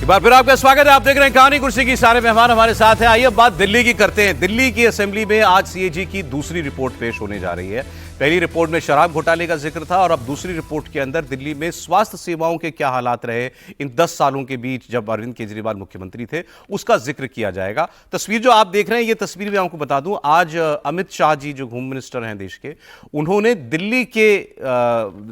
एक बार फिर आपका स्वागत है। आप देख रहे हैं कहानी कुर्सी की, सारे मेहमान हमारे साथ हैं। आइए बात दिल्ली की करते हैं। दिल्ली की असेंबली में आज सीएजी की दूसरी रिपोर्ट पेश होने जा रही है। पहली रिपोर्ट में शराब घोटाले का जिक्र था और अब दूसरी रिपोर्ट के अंदर दिल्ली में स्वास्थ्य सेवाओं के क्या हालात रहे इन 10 सालों के बीच जब अरविंद केजरीवाल मुख्यमंत्री थे, उसका जिक्र किया जाएगा। तस्वीर जो आप देख रहे हैं, ये तस्वीर मैं आपको बता दूं, आज अमित शाह जी जो होम मिनिस्टर हैं देश के, उन्होंने दिल्ली के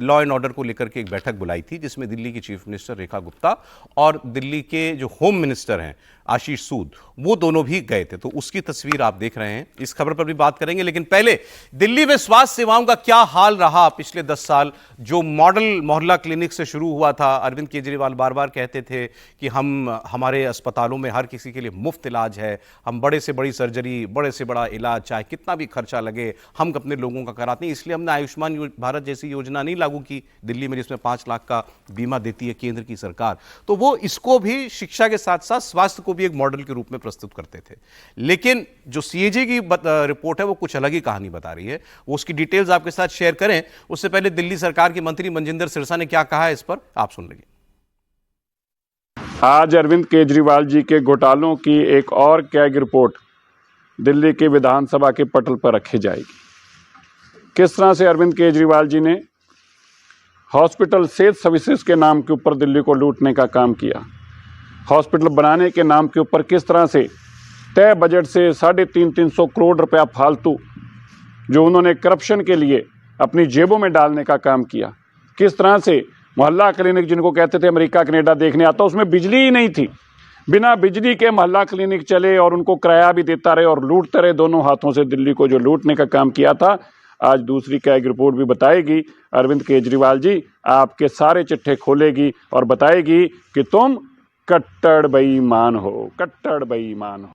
लॉ एंड ऑर्डर को लेकर के एक बैठक बुलाई थी, जिसमें दिल्ली की चीफ मिनिस्टर रेखा गुप्ता और दिल्ली के जो होम मिनिस्टर हैं आशीष सूद, वो दोनों भी गए थे। तो उसकी तस्वीर आप देख रहे हैं। इस खबर पर भी बात करेंगे, लेकिन पहले दिल्ली में स्वास्थ्य सेवाओं का क्या हाल रहा पिछले 10 साल। जो मॉडल मोहल्ला क्लिनिक से शुरू हुआ था, अरविंद केजरीवाल बार बार कहते थे कि हमारे अस्पतालों में हर किसी के लिए मुफ्त इलाज है, हम बड़े से बड़ी सर्जरी, बड़े से बड़ा इलाज, चाहे कितना भी खर्चा लगे, हम अपने लोगों का कराते हैं। इसलिए हमने आयुष्मान भारत जैसी योजना नहीं लागू की दिल्ली में, जिसमें 5 लाख का बीमा देती है केंद्र की सरकार। तो वो इसको भी शिक्षा के साथ साथ स्वास्थ्य को भी एक मॉडल के रूप में प्रस्तुत करते थे। लेकिन जो सीएजी की रिपोर्ट है वो कुछ अलग ही कहानी बता रही है। वो उसकी डिटेल्स आपके साथ शेयर करें उससे पहले दिल्ली सरकार के मंत्री मनजिंदर सिरसा ने क्या कहा है इस पर आप सुन लीजिए। आज अरविंद केजरीवाल जी के घोटालों की एक और कैग रिपोर्ट दिल्ली के विधानसभा के पटल पर रखी जाएगी। किस तरह से अरविंद केजरीवाल जी ने हॉस्पिटल सेहत सर्विसेज के नाम के ऊपर दिल्ली को लूटने का काम किया, हॉस्पिटल बनाने के नाम के ऊपर किस तरह से तय बजट से 350 करोड़ रुपया फालतू जो उन्होंने करप्शन के लिए अपनी जेबों में डालने का काम किया, किस तरह से मोहल्ला क्लिनिक जिनको कहते थे अमेरिका कनाडा देखने आता, उसमें बिजली ही नहीं थी, बिना बिजली के मोहल्ला क्लिनिक चले और उनको किराया भी देता रहे और लूटते रहे दोनों हाथों से दिल्ली को, जो लूटने का काम किया था। आज दूसरी कैग रिपोर्ट भी बताएगी अरविंद केजरीवाल जी आपके सारे चिट्ठे खोलेगी और बताएगी कि तुम कट्टर बेईमान हो, कट्टर बेईमान हो।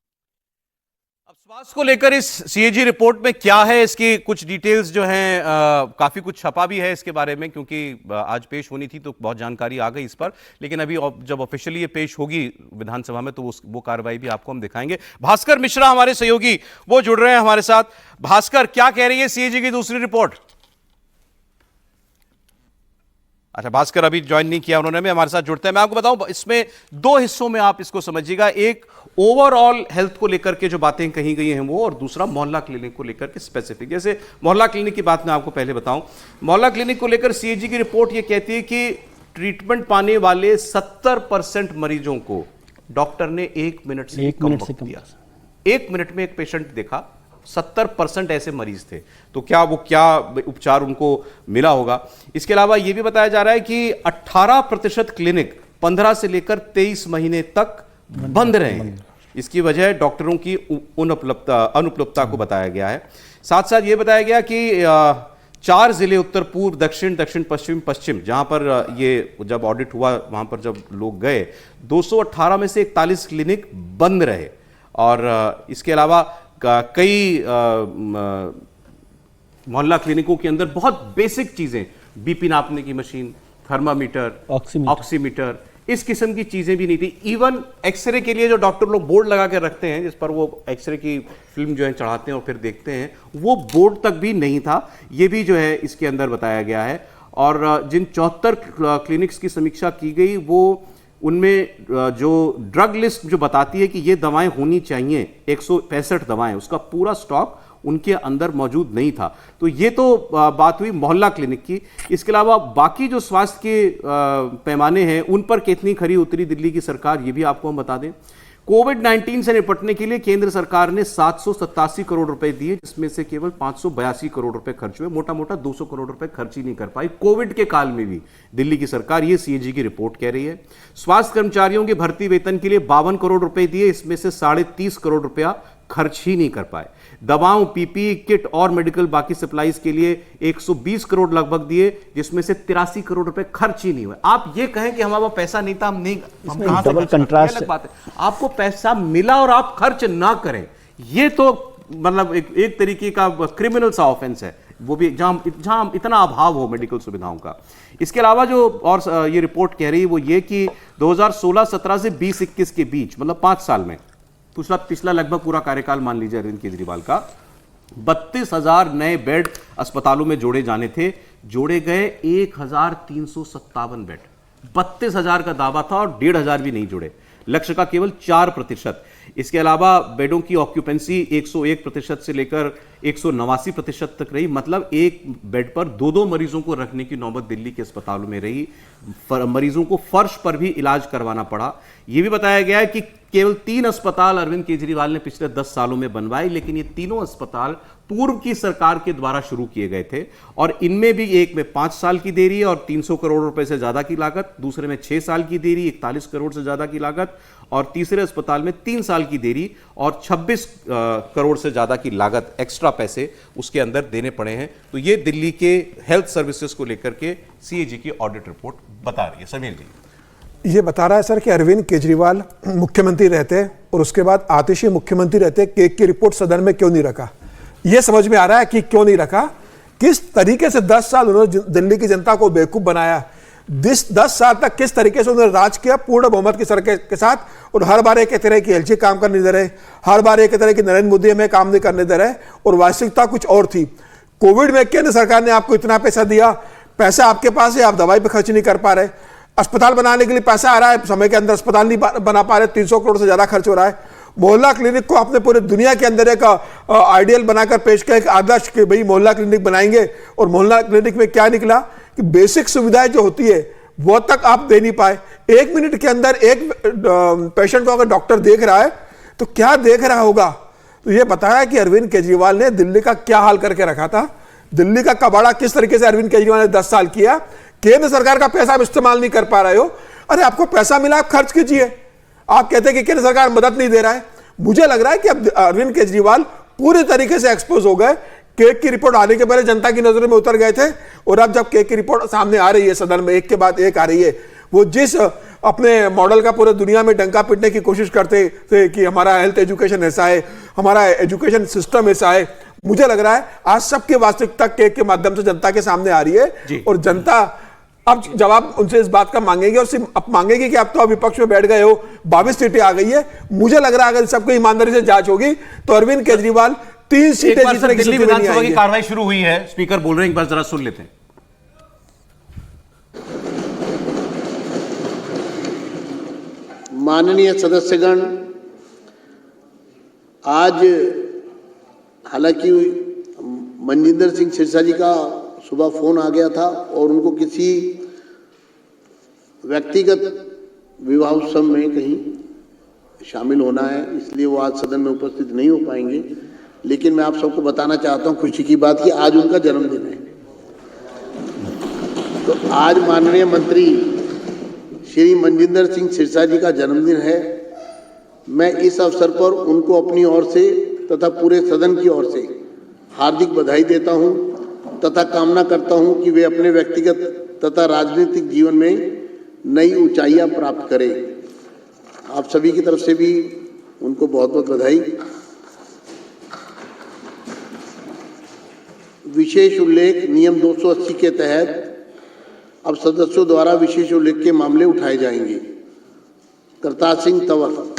अब स्वास्थ्य को लेकर इस सीएजी रिपोर्ट में क्या है, इसकी कुछ डिटेल्स जो हैं, काफी कुछ छपा भी है इसके बारे में, क्योंकि आज पेश होनी थी तो बहुत जानकारी आ गई इस पर। लेकिन अभी जब ऑफिशियली ये पेश होगी विधानसभा में तो वो कार्रवाई भी आपको हम दिखाएंगे। भास्कर मिश्रा हमारे सहयोगी वो जुड़ रहे हैं हमारे साथ। भास्कर, क्या कह रही है सीएजी की दूसरी रिपोर्ट? अच्छा, भास्कर अभी ज्वाइन नहीं किया उन्होंने, हमारे साथ जुड़ते हैं। मैं आपको बताऊं, इसमें 2 हिस्सों में आप इसको समझिएगा। एक ओवरऑल हेल्थ को लेकर के जो बातें कही गई हैं वो, और दूसरा मोहल्ला क्लिनिक को लेकर के स्पेसिफिक। जैसे मोहल्ला क्लिनिक की बात मैं आपको पहले बताऊं, मोहल्ला क्लिनिक को लेकर सीएजी की रिपोर्ट ये कहती है कि ट्रीटमेंट पाने वाले 70% मरीजों को डॉक्टर ने 1 मिनट से कम दिया। 1 मिनट में एक पेशेंट देखा, 70% ऐसे मरीज थे। तो क्या उपचार उनको मिला होगा? इसके अलावा यह भी बताया जा रहा है कि 18% क्लिनिक 15 से लेकर 23 महीने तक बंद रहे हैं। इसकी वजह डॉक्टरों की अनुपलब्धता को बताया गया है। साथ साथ यह बताया गया कि 4 जिले, उत्तर पूर्व, दक्षिण, दक्षिण पश्चिम, पश्चिम, जहां पर ये जब ऑडिट हुआ वहां पर जब लोग गए, 218 में से 41 क्लिनिक बंद रहे। और इसके अलावा कई मोहल्ला क्लिनिकों के अंदर बहुत बेसिक चीजें, बीपी नापने की मशीन, थर्मामीटर, ऑक्सीमीटर, इस किस्म की चीजें भी नहीं थी। इवन एक्सरे के लिए जो डॉक्टर लोग बोर्ड लगा के रखते हैं जिस पर वो एक्सरे की फिल्म जो है चढ़ाते हैं और फिर देखते हैं, वो बोर्ड तक भी नहीं था। ये भी जो है इसके अंदर बताया गया है। और जिन 74 क्लिनिक्स की समीक्षा की गई, वो उनमें जो ड्रग लिस्ट जो बताती है कि ये दवाएं होनी चाहिए, 165 दवाएं, उसका पूरा स्टॉक उनके अंदर मौजूद नहीं था। तो ये तो बात हुई मोहल्ला क्लिनिक की। इसके अलावा बाकी जो स्वास्थ्य के पैमाने हैं उन पर कितनी खरी उतरी दिल्ली की सरकार, ये भी आपको हम बता दें। कोविड-19 से निपटने के लिए केंद्र सरकार ने 787 करोड़ रुपए दिए, जिसमें से केवल 582 करोड़ रुपए खर्च हुए। मोटा मोटा 200 करोड़ रुपए खर्च ही नहीं कर पाई कोविड के काल में भी दिल्ली की सरकार, ये सीएजी की रिपोर्ट कह रही है। स्वास्थ्य कर्मचारियों के भर्ती वेतन के लिए 52 करोड़ रुपए दिए, इसमें से 30.5 करोड़ रुपया खर्च ही नहीं कर पाए। दवाओं, पीपीई किट और मेडिकल बाकी सप्लाईज के लिए 120 करोड़ लगभग दिए, जिसमें से 83 करोड़ रुपए खर्च ही नहीं हुए। आप ये कहें कि हमारा पैसा नहीं था, हम कहां से डबल कंट्रास्ट अलग बात है। आपको पैसा मिला और आप खर्च ना करें, ये तो मतलब एक तरीके का क्रिमिनल सा ऑफेंस है, वो भी जहां इतना अभाव हो मेडिकल सुविधाओं का। इसके अलावा जो और ये रिपोर्ट कह रही है वो ये कि 2016-17 से 20-21 के बीच, मतलब 5 साल में, पिछला लगभग पूरा कार्यकाल मान लीजिए अरविंद केजरीवाल का, 32,000 नए बेड अस्पतालों में जोड़े जाने थे, जोड़े गए 1,357 बेड। 32,000 का दावा था और 1,500 भी नहीं जुड़े। लक्ष्य का केवल 4%। इसके अलावा बेडों की ऑक्यूपेंसी 101% से लेकर 189% तक रही, मतलब एक बेड पर 2-2 मरीजों को रखने की नौबत दिल्ली के अस्पतालों में रही। मरीजों को फर्श पर भी इलाज करवाना पड़ा। यह भी बताया गया है कि केवल 3 अस्पताल अरविंद केजरीवाल ने पिछले 10 सालों में बनवाए, लेकिन ये तीनों अस्पताल पूर्व की सरकार के द्वारा शुरू किए गए थे और इनमें भी एक में 5 साल की देरी और 300 करोड़ रुपए से ज्यादा की लागत, दूसरे में 6 साल की देरी 41 करोड़ से ज्यादा की लागत और तीसरे अस्पताल में 3 साल की देरी और 26 करोड़ से ज्यादा की लागत, एक्स्ट्रा पैसे उसके अंदर देने पड़े हैं। तो ये दिल्ली के हेल्थ सर्विसेज को लेकर के सीएजी की ऑडिट रिपोर्ट बता रही है। समीर जी, ये बता रहा है सर कि अरविंद केजरीवाल मुख्यमंत्री रहते और उसके बाद आतिशी मुख्यमंत्री रहते, केक की रिपोर्ट सदन में क्यों नहीं रखा। ये समझ में आ रहा है कि क्यों नहीं रखा। किस तरीके से 10 साल उन्होंने दिल्ली की जनता को बेवकूफ बनाया। 10 साल तक किस तरीके से उन्होंने राज किया पूर्ण बहुमत की सरकार के साथ, और हर बार एक तरह की एलजी काम करने दे रहे, हर बार एक तरह की नरेंद्र मोदी हमें काम नहीं करने दे रहे, और वास्तविकता कुछ और थी। कोविड में केंद्र सरकार ने आपको इतना पैसा दिया, पैसा आपके पास है, आप दवाई पे खर्च नहीं कर पा रहे। अस्पताल बनाने के लिए पैसा आ रहा है, समय के अंदर अस्पताल नहीं बना पा रहे, 300 करोड़ से ज्यादा खर्च हो रहा है। मोहल्ला क्लिनिक को आपने पूरे दुनिया के अंदर एक आइडियल बनाकर पेश किया, एक आदर्श कि भाई मोहल्ला क्लिनिक बनाएंगे, और मोहल्ला क्लिनिक में क्या निकला कि बेसिक सुविधाएं जो होती है वो तक आप दे नहीं पाए। 1 मिनट के अंदर एक पेशेंट को अगर डॉक्टर देख रहा है तो क्या देख रहा होगा। तो ये बताया कि अरविंद केजरीवाल ने दिल्ली का क्या हाल करके रखा था, दिल्ली का कबाड़ा किस तरीके से अरविंद केजरीवाल ने 10 साल किया। केंद्र सरकार का पैसा आप इस्तेमाल नहीं कर पा रहे हो, अरे आपको पैसा मिला आप खर्च कीजिए। आप कहते हैं कि केंद्र सरकार मदद नहीं दे रहा है। मुझे लग रहा है कि अब अरविंद केजरीवाल पूरी तरीके से एक्सपोज हो गए। केक की रिपोर्ट आने के पहले जनता की नजरों में उतर गए थे, और अब जब केक की रिपोर्ट सामने आ रही है सदन में, एक के बाद एक आ रही है, वो जिस अपने मॉडल का पूरे दुनिया में डंका पीटने की कोशिश करते थे कि हमारा हेल्थ एजुकेशन ऐसा है, हमारा एजुकेशन सिस्टम ऐसा है, मुझे लग रहा है आज सबके वास्तविकता केक के माध्यम से जनता के सामने आ रही है। और जनता अब जवाब उनसे इस बात का मांगेगी, और सिर्फ अब मांगेगी कि आप तो विपक्ष में बैठ गए हो, 22 सीटें आ गई है। मुझे लग रहा है अगर सबको ईमानदारी से जांच होगी तो अरविंद केजरीवाल 3 सीटें जीतने की दिल्ली विधानसभा की कार्रवाई शुरू हुई है, स्पीकर बोल रहे हैं, एक बार जरा सुन लेते हैं। माननीय सदस्यगण, आज हालांकि मनजिंदर सिंह सिरसा जी का सुबह फोन आ गया था और उनको किसी व्यक्तिगत विवाह उत्सव में कहीं शामिल होना है, इसलिए वो आज सदन में उपस्थित नहीं हो पाएंगे। लेकिन मैं आप सबको बताना चाहता हूं खुशी की बात कि आज उनका जन्मदिन है। तो आज माननीय मंत्री श्री मनजिंदर सिंह सिरसा जी का जन्मदिन है। मैं इस अवसर पर उनको अपनी ओर से तथा पूरे सदन की ओर से हार्दिक बधाई देता हूं तथा कामना करता हूं कि वे अपने व्यक्तिगत तथा राजनीतिक जीवन में नई ऊंचाइयां प्राप्त करें। आप सभी की तरफ से भी उनको बहुत बहुत बधाई। विशेष उल्लेख नियम 280 के तहत अब सदस्यों द्वारा विशेष उल्लेख के मामले उठाए जाएंगे। करतार सिंह तंवर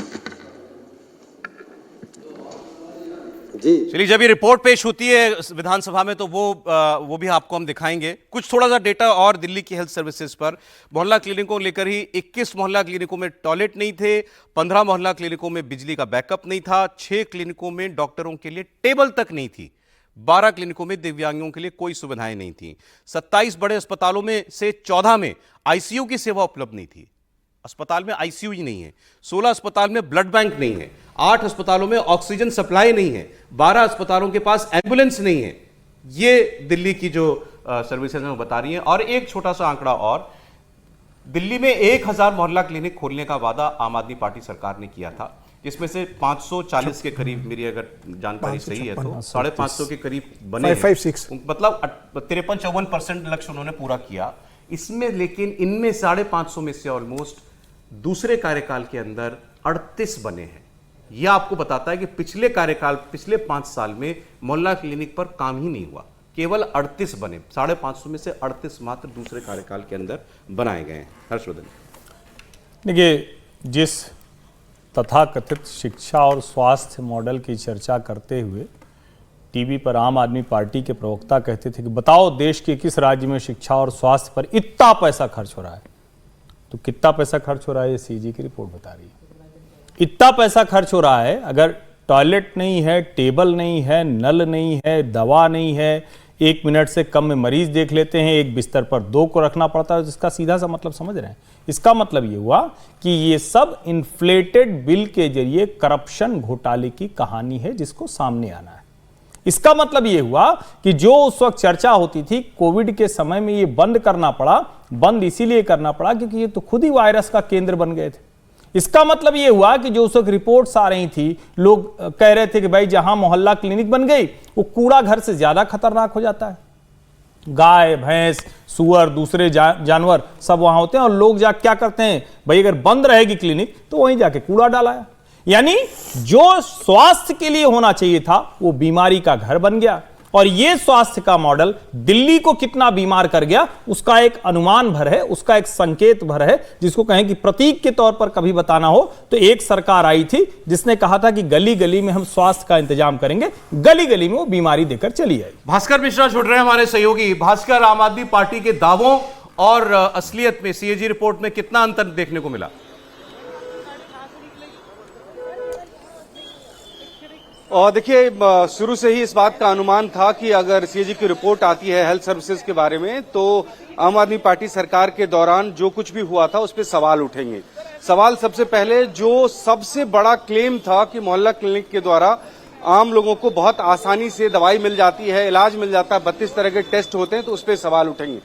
जी। चलिए, जब ये रिपोर्ट पेश होती है विधानसभा में तो वो भी आपको हम दिखाएंगे। कुछ थोड़ा सा डेटा और दिल्ली की हेल्थ सर्विसेज पर। मोहल्ला क्लिनिकों लेकर ही 21 मोहल्ला क्लिनिकों में टॉयलेट नहीं थे, 15 मोहल्ला क्लिनिकों में बिजली का बैकअप नहीं था, 6 क्लिनिकों में डॉक्टरों के लिए टेबल तक नहीं थी, 12 क्लिनिकों में दिव्यांगों के लिए कोई सुविधाएं नहीं थी, 27 बड़े अस्पतालों में से 14 में आईसीयू की सेवा उपलब्ध नहीं थी। अस्पताल में आईसीयू ही नहीं है। 16 अस्पताल में ब्लड बैंक नहीं है, 8 अस्पतालों में ऑक्सीजन सप्लाई नहीं है, 12 अस्पतालों के पास एम्बुलेंस नहीं है। ये दिल्ली की जो सर्विसेज में बता रही हैं। और एक छोटा सा आंकड़ा और, दिल्ली में 1000 मोहल्ला क्लिनिक खोलने का वादा आम आदमी पार्टी सरकार ने किया था, जिसमें से 540 के करीब, मेरी अगर जानकारी सही है तो 550 के करीब बने हैं। मतलब 53-54% लक्ष्य उन्होंने पूरा किया इसमें। लेकिन इनमें 550 में से ऑलमोस्ट दूसरे कार्यकाल के अंदर 38 बने हैं। यह आपको बताता है कि पिछले 5 साल में मोहल्ला क्लिनिक पर काम ही नहीं हुआ, केवल 38 बने। 550 में से 38 मात्र दूसरे कार्यकाल के अंदर बनाए गए हैं। हर्षवर्धन, देखिए, जिस तथाकथित शिक्षा और स्वास्थ्य मॉडल की चर्चा करते हुए टीवी पर आम आदमी पार्टी के प्रवक्ता कहते थे कि बताओ देश के किस राज्य में शिक्षा और स्वास्थ्य पर इतना पैसा खर्च हो रहा है, तो कितना पैसा खर्च हो रहा है ये सीजी की रिपोर्ट बता रही है। इतना पैसा खर्च हो रहा है, अगर टॉयलेट नहीं है, टेबल नहीं है, नल नहीं है, दवा नहीं है, 1 मिनट से कम में मरीज देख लेते हैं, एक बिस्तर पर 2 को रखना पड़ता है, इसका सीधा सा मतलब समझ रहे हैं। इसका मतलब ये हुआ कि ये सब इन्फ्लेटेड बिल के जरिए करप्शन घोटाले की कहानी है जिसको सामने आना है। इसका मतलब ये हुआ कि जो उस वक्त चर्चा होती थी कोविड के समय में, ये बंद करना पड़ा। बंद इसीलिए करना पड़ा क्योंकि ये तो खुद ही वायरस का केंद्र बन गए थे। इसका मतलब ये हुआ कि जो उस वक्त रिपोर्ट्स आ रही थी, लोग कह रहे थे कि भाई जहां मोहल्ला क्लिनिक बन गई, वो कूड़ा घर से ज्यादा खतरनाक हो जाता है। गाय, भैंस, सुअर, दूसरे जानवर सब वहां होते हैं और लोग जा क्या करते हैं, भाई अगर बंद रहेगी क्लिनिक तो वहीं जाके कूड़ा डाला। यानी जो स्वास्थ्य के लिए होना चाहिए था वो बीमारी का घर बन गया। और ये स्वास्थ्य का मॉडल दिल्ली को कितना बीमार कर गया उसका एक अनुमान भर है, उसका एक संकेत भर है, जिसको कहें कि प्रतीक के तौर पर कभी बताना हो तो एक सरकार आई थी जिसने कहा था कि गली गली में हम स्वास्थ्य का इंतजाम करेंगे, गली गली में वो बीमारी देकर चली आई। भास्कर मिश्रा जुड़ रहे हैं हमारे सहयोगी। भास्कर, आम आदमी पार्टी के दावों और असलियत में सीएजी रिपोर्ट में कितना अंतर देखने को मिला? और देखिए, शुरू से ही इस बात का अनुमान था कि अगर सीएजी की रिपोर्ट आती है हेल्थ सर्विसेज के बारे में तो आम आदमी पार्टी सरकार के दौरान जो कुछ भी हुआ था उस पर सवाल उठेंगे। सवाल सबसे पहले, जो सबसे बड़ा क्लेम था कि मोहल्ला क्लिनिक के द्वारा आम लोगों को बहुत आसानी से दवाई मिल जाती है, इलाज मिल जाता है, 32 तरह के टेस्ट होते हैं, तो उस पर सवाल उठेंगे।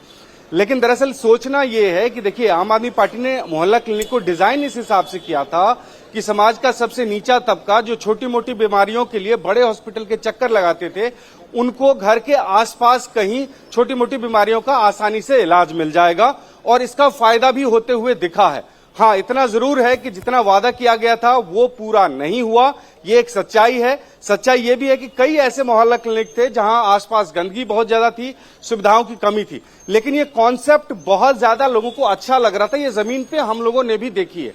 लेकिन दरअसल सोचना यह है कि देखिए, आम आदमी पार्टी ने मोहल्ला क्लिनिक को डिजाइन इस हिसाब से किया था कि समाज का सबसे नीचा तबका जो छोटी मोटी बीमारियों के लिए बड़े हॉस्पिटल के चक्कर लगाते थे, उनको घर के आसपास कहीं छोटी मोटी बीमारियों का आसानी से इलाज मिल जाएगा और इसका फायदा भी होते हुए दिखा है। हाँ, इतना जरूर है कि जितना वादा किया गया था वो पूरा नहीं हुआ, ये एक सच्चाई है। सच्चाई ये भी है कि कई ऐसे मोहल्ला क्लिनिक थे जहां आसपास गंदगी बहुत ज्यादा थी, सुविधाओं की कमी थी, लेकिन ये कॉन्सेप्ट बहुत ज्यादा लोगों को अच्छा लग रहा था, ये जमीन पे हम लोगों ने भी देखी है।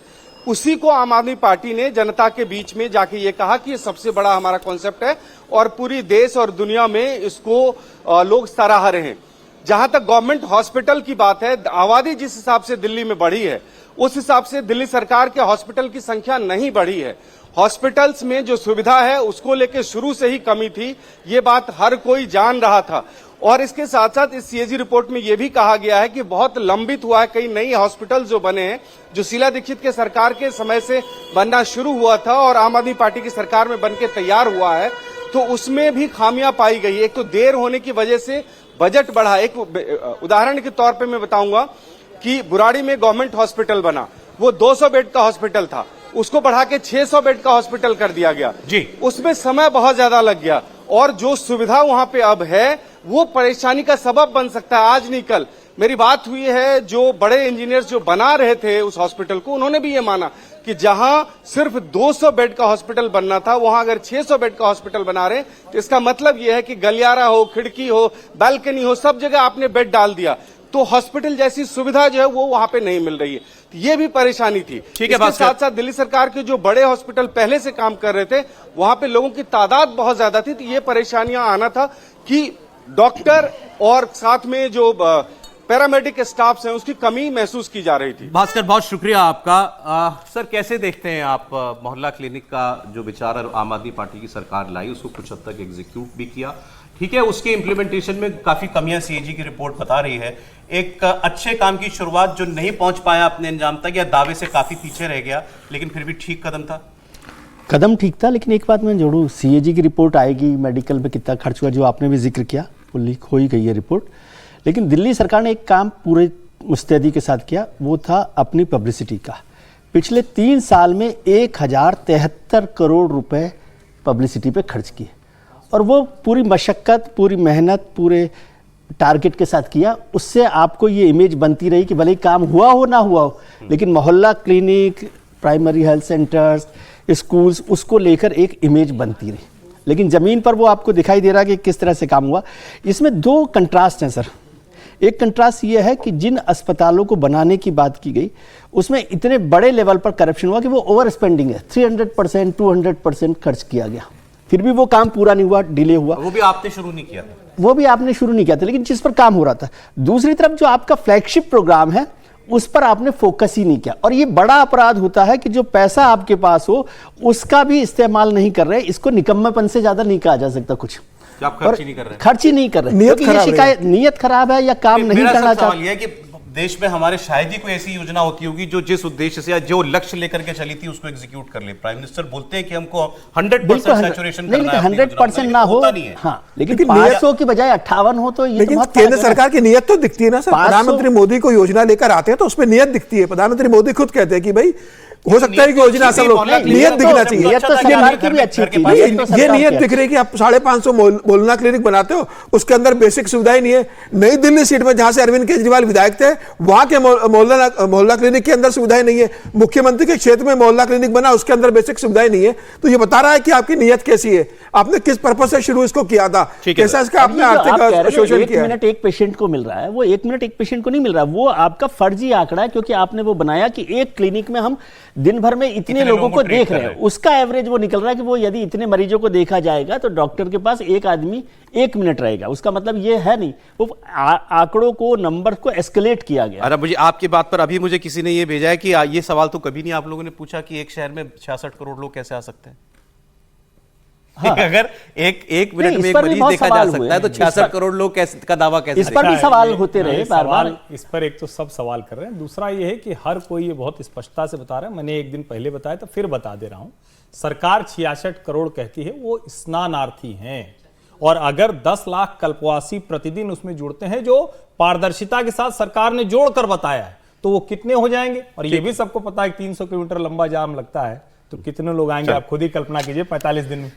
उसी को आम आदमी पार्टी ने जनता के बीच में जाके ये कहा कि ये सबसे बड़ा हमारा कॉन्सेप्ट है और पूरी देश और दुनिया में इसको लोग सराह रहे हैं। जहां तक गवर्नमेंट हॉस्पिटल की बात है, आबादी जिस हिसाब से दिल्ली में बढ़ी है उस हिसाब से दिल्ली सरकार के हॉस्पिटल की संख्या नहीं बढ़ी है। हॉस्पिटल्स में जो सुविधा है उसको लेकर शुरू से ही कमी थी, ये बात हर कोई जान रहा था। और इसके साथ साथ इस सीएजी रिपोर्ट में यह भी कहा गया है कि बहुत लंबित हुआ है, कई नई हॉस्पिटल जो बने हैं, जो शीला दीक्षित के सरकार के समय से बनना शुरू हुआ था और आम आदमी पार्टी की सरकार में बनके तैयार हुआ है, तो उसमें भी खामियां पाई गई। एक तो देर होने की वजह से बजट बढ़ा। एक उदाहरण के तौर पे मैं बताऊंगा कि बुराड़ी में गवर्नमेंट हॉस्पिटल बना, वो 200 बेड का हॉस्पिटल था, उसको बढ़ा के 600 बेड का हॉस्पिटल कर दिया गया जी। उसमें समय बहुत ज्यादा लग गया और जो सुविधा वहां पे अब है वो परेशानी का सबब बन सकता है। आज नहीं कल मेरी बात हुई है, जो बड़े इंजीनियर्स जो बना रहे थे उस हॉस्पिटल को, उन्होंने भी ये माना कि जहां सिर्फ 200 बेड का हॉस्पिटल बनना था वहां अगर 600 बेड का हॉस्पिटल बना रहे तो इसका मतलब यह है कि गलियारा हो, खिड़की हो, बालकनी हो, सब जगह आपने बेड डाल दिया, तो हॉस्पिटल जैसी सुविधा जो है वो वहां पे नहीं मिल रही है। ये भी परेशानी थी। ठीक है, इसके साथ साथ दिल्ली सरकार के जो बड़े हॉस्पिटल पहले से काम कर रहे थे वहां पे लोगों की तादाद बहुत ज्यादा थी, तो ये परेशानियां आना था कि डॉक्टर और साथ में जो पैरामेडिक स्टाफ हैं उसकी कमी महसूस की जा रही थी। भास्कर, बहुत शुक्रिया आपका। सर, कैसे देखते हैं आप मोहल्ला क्लिनिक का जो विचार आम आदमी पार्टी की सरकार लाई, उसको कुछ हद तक एग्जीक्यूट भी किया, ठीक है, उसके इंप्लीमेंटेशन में काफी कमियां सीएजी की रिपोर्ट बता रही है। एक अच्छे काम की शुरुआत जो नहीं पहुंच पाया अपने अंजाम तक या दावे से काफी पीछे रह गया, लेकिन फिर भी ठीक कदम था। कदम ठीक था, लेकिन एक बात मैं जोड़ूं, सीएजी की रिपोर्ट आएगी, मेडिकल में कितना खर्च हुआ जो आपने भी जिक्र किया, वो लीक हो ही गई है रिपोर्ट। लेकिन दिल्ली सरकार ने एक काम पूरे मुस्तैदी के साथ किया, वो था अपनी पब्लिसिटी का। पिछले 3 साल में 1073 करोड़ रुपए पब्लिसिटी पे खर्च किए और वो पूरी मशक्कत, पूरी मेहनत, पूरे टारगेट के साथ किया। उससे आपको ये इमेज बनती रही कि भले ही काम हुआ हो ना हुआ हो, लेकिन मोहल्ला clinic, primary health centres, schools, उसको लेकर एक इमेज बनती रही। लेकिन ज़मीन पर वो आपको दिखाई दे रहा है कि किस तरह से काम हुआ। इसमें 2 कंट्रास्ट हैं सर। एक कंट्रास्ट ये है कि जिन अस्पतालों को बनाने की बात की गई उसमें इतने बड़े लेवल पर करप्शन हुआ कि वो ओवर स्पेंडिंग है, 300%, 200% खर्च किया गया, फिर भी वो काम पूरा नहीं हुआ, डिले हुआ। वो भी आपने शुरू नहीं किया था, वो भी आपने शुरू नहीं किया था, लेकिन जिस पर काम हो रहा था। दूसरी तरफ जो आपका फ्लैगशिप प्रोग्राम है उस पर आपने फोकस ही नहीं किया। और ये बड़ा अपराध होता है कि जो पैसा आपके पास हो उसका भी इस्तेमाल नहीं कर रहे। इसको निकम्मेपन से ज्यादा नहीं कहा जा सकता कुछ। आप खर्च ही नहीं कर रहे, खर्च ही नहीं कर रहे, नियत क्योंकि ये शिकायत नियत खराब है या काम नहीं मेरा करना सवाल चाहते। यह है कि देश में हमारे शायद ही कोई ऐसी योजना होती होगी जो जिस उद्देश्य से या जो लक्ष्य लेकर के चली थी उसको एग्जीक्यूट कर ले। प्राइम मिनिस्टर बोलते हैं कि हमको 100% सैचुरेशन करना है, 100% ना हो, हाँ, लेकिन 500 की बजाय 58 हो तो ये लेकिन तो बहुत केंद्र फर्क है। सरकार की नियत तो दिखती है ना सर। 500 प्रधानमंत्री मोदी को योजना लेकर आते हैं तो उसमें नियत दिखती है। प्रधानमंत्री मोदी खुद कहते हैं कि भाई हो सकता है कि योजना सब लोग नियत दिखना चाहिए। नियत तो सरकार की भी अच्छी थी। ये नियत दिख रही है कि आप 550 मोहल्ला क्लिनिक बनाते हो, उसके अंदर बेसिक सुविधाएं नहीं है। नई दिल्ली सीट में जहां से अरविंद केजरीवाल विधायक थे वहां के मोहल्ला क्लिनिक के अंदर सुविधाएं नहीं है। मुख्यमंत्री के क्षेत्र में मोहल्ला क्लिनिक बना, उसके अंदर बेसिक सुविधाएं नहीं है। तो ये बता रहा है कि आपकी नियत कैसी है, आपने किस पर्पज से शुरू इसको किया था, कैसा इसका आपने आर्थिक शोषण किया। 1 मिनट एक पेशेंट को मिल रहा है, वो 1 मिनट एक पेशेंट को नहीं मिल रहा, वो आपका फर्जी आंकड़ा है, क्योंकि आपने वो बनाया कि एक क्लिनिक में हम दिन भर में इतने लोगों को देख रहे हैं। उसका एवरेज वो निकल रहा है कि वो यदि इतने मरीजों को देखा जाएगा तो डॉक्टर के पास एक आदमी 1 मिनट रहेगा। उसका मतलब ये है नहीं, वो आंकड़ों को, नंबर को एस्केलेट किया गया। अरे मुझे आपकी बात पर अभी मुझे किसी ने ये भेजा है कि ये सवाल तो कभी नहीं आप लोगों ने पूछा कि एक शहर में 66 करोड़ लोग कैसे आ सकते हैं। हाँ। अगर एक मिनट नहीं, में इस एक पर भी मरीज बहुत देखा जा सवाल सकता हुए है तो हैं। 66 करोड़ लोग कैसे का दावा कैसे इस पर भी सवाल होते रहे बार बार। इस पर एक तो सब सवाल कर रहे हैं, दूसरा ये है कि हर कोई ये बहुत स्पष्टता से बता रहा है। मैंने एक दिन पहले बताया तो फिर बता दे रहा हूं, सरकार 66 करोड़ कहती है, वो स्नानार्थी हैं। और अगर 10 लाख कल्पवासी प्रतिदिन उसमें जुड़ते हैं, जो पारदर्शिता के साथ सरकार ने जोड़कर बताया है, तो वो कितने हो जाएंगे। और ये भी सबको पता है 300 किलोमीटर लंबा जाम लगता है, तो कितने लोग आएंगे आप खुद ही कल्पना कीजिए 45 दिन में।